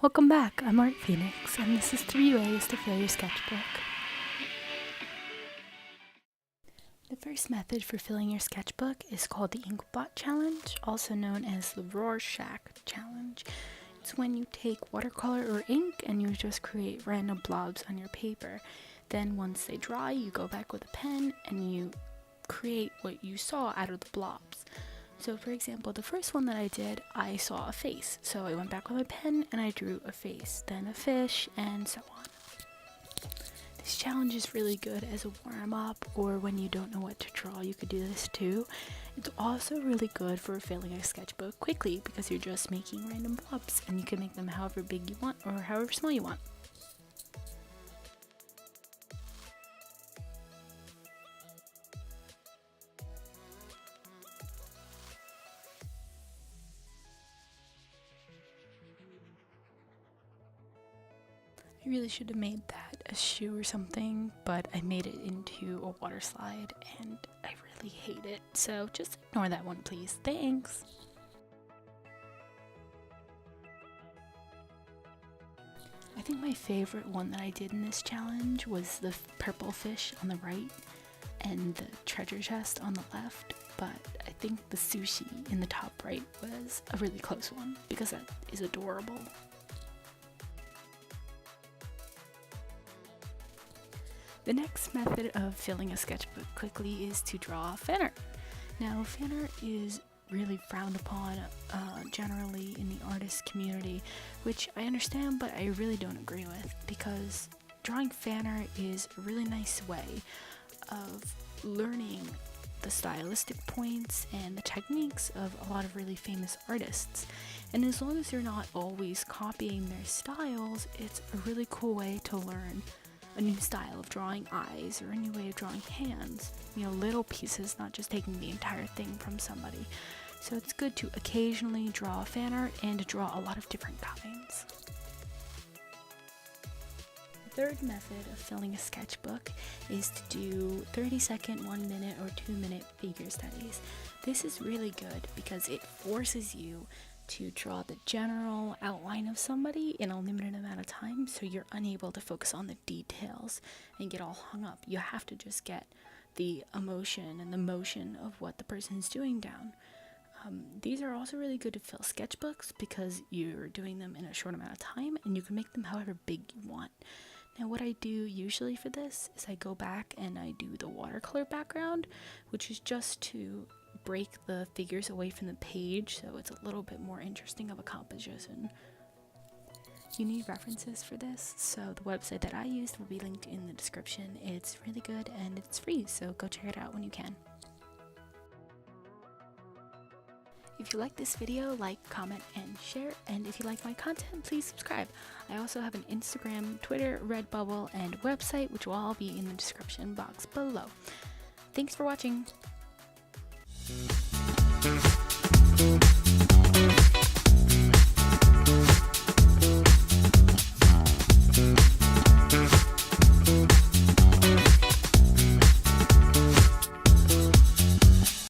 Welcome back, I'm Art Phoenix, and this is 3 ways to fill your sketchbook. The first method for filling your sketchbook is called the Inkblot Challenge, also known as the Rorschach Challenge. It's when you take watercolor or ink and you just create random blobs on your paper. Then once they dry, you go back with a pen and you create what you saw out of the blobs. So for example, the first one that I did, I saw a face. So I went back with my pen and I drew a face, then a fish, and so on. This challenge is really good as a warm-up, or when you don't know what to draw, you could do this too. It's also really good for filling a sketchbook quickly because you're just making random blobs and you can make them however big you want or however small you want. I really should have made that a shoe or something, but I made it into a water slide and I really hate it, so just ignore that one please. Thanks! I think my favorite one that I did in this challenge was the purple fish on the right and the treasure chest on the left, but I think the sushi in the top right was a really close one because that is adorable. The next method of filling a sketchbook quickly is to draw fan art. Now, fan art is really frowned upon generally in the artist community, which I understand, but I really don't agree with, because drawing fan art is a really nice way of learning the stylistic points and the techniques of a lot of really famous artists. And as long as you're not always copying their styles, it's a really cool way to learn a new style of drawing eyes or a new way of drawing hands, little pieces, not just taking the entire thing from somebody. So it's good to occasionally draw fan art and to draw a lot of different kinds. The third method of filling a sketchbook is to do 30-second, 1 minute, or 2 minute figure studies. This is really good because it forces you to draw the general outline of somebody in a limited amount of time, so you're unable to focus on the details and get all hung up. You have to just get the emotion and the motion of what the person is doing down. These are also really good to fill sketchbooks because you're doing them in a short amount of time and you can make them however big you want. Now what I do usually for this is I go back and I do the watercolor background, which is just to break the figures away from the page so it's a little bit more interesting of a composition. You need references for this, so the website that I used will be linked in the description. It's really good and it's free, so go check it out when you can. If you like this video, like, comment, and share, and if you like my content, please subscribe. I also have an Instagram, Twitter, Redbubble, and website, which will all be in the description box below. Thanks for watching!